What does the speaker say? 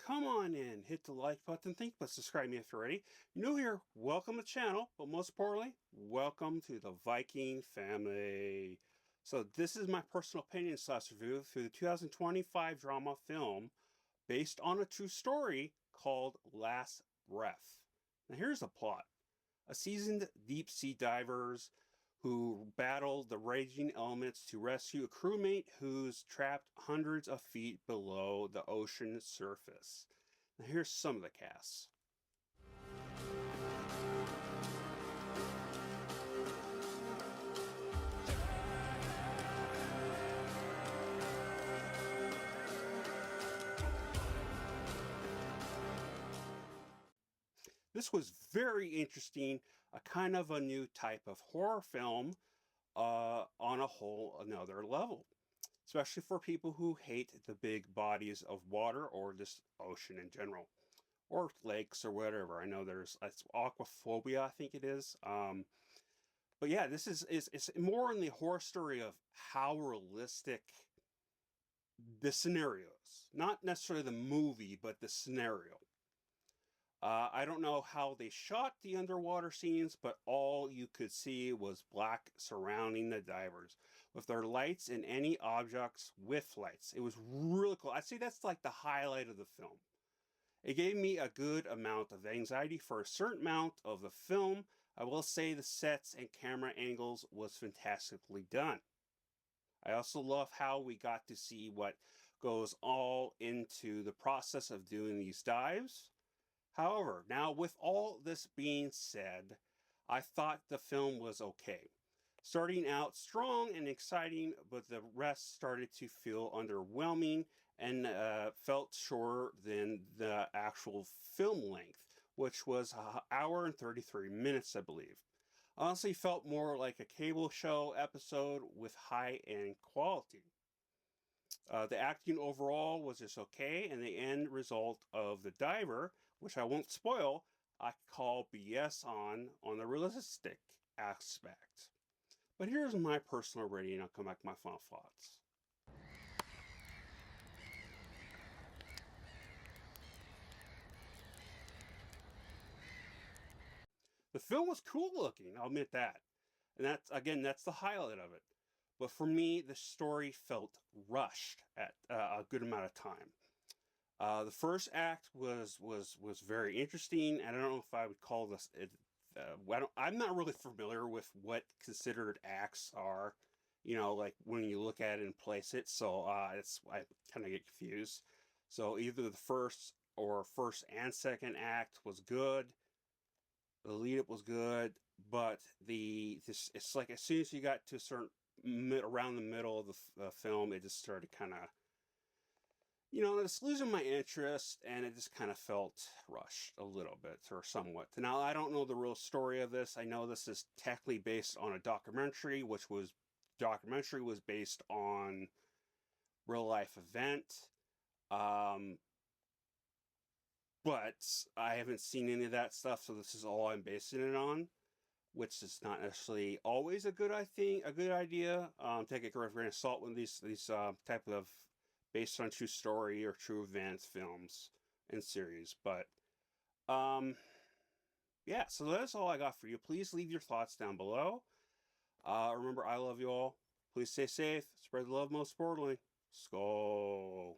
come on in, hit the like button, but subscribe me if you're ready. New here, welcome to the channel, but most importantly, welcome to the Viking family. So this is my personal opinion / review through the 2025 drama film based on a true story called Last Breath. Now here's the plot. A seasoned deep sea divers who battle the raging elements to rescue a crewmate who's trapped hundreds of feet below the ocean surface. Now here's some of the cast. This was very interesting, a kind of a new type of horror film on a whole another level, especially for people who hate the big bodies of water or just ocean in general, or lakes or whatever. I know it's aquaphobia, I think it is. But yeah, this is it's more in the horror story of how realistic the scenarios, not necessarily the movie, but the scenario. I don't know how they shot the underwater scenes, but all you could see was black surrounding the divers with their lights and any objects with lights. It was really cool. I'd say that's like the highlight of the film. It gave me a good amount of anxiety for a certain amount of the film. I will say the sets and camera angles was fantastically done. I also love how we got to see what goes all into the process of doing these dives. However, now with all this being said, I thought the film was okay. Starting out strong and exciting, but the rest started to feel underwhelming and felt shorter than the actual film length, which was an hour and 33 minutes, I believe. Honestly, felt more like a cable show episode with high-end quality. The acting overall was just okay, and the end result of the diver, which I won't spoil, I call BS on the realistic aspect. But here's my personal rating, and I'll come back to my final thoughts. The film was cool looking, I'll admit that. And that's the highlight of it. But for me, the story felt rushed at a good amount of time. The first act was very interesting, and I don't know if I would call this. I'm not really familiar with what considered acts are. You know, like when you look at it and place it. So I kind of get confused. So either the first and second act was good. The lead up was good, but it's like as soon as you got to a certain around the middle of the film, it just started kind of, just losing my interest, and it just kind of felt rushed a little bit or somewhat. Now, I don't know the real story of this. I know this is technically based on a documentary, documentary was based on real life event. But I haven't seen any of that stuff, so this is all I'm basing it on, which is not necessarily always a good idea. Take it with a grain of salt when these type of based on true story or true events films and series. But yeah, so that's all I got for you. Please leave your thoughts down below. Remember, I love you all. Please stay safe. Spread the love, most importantly. Skål.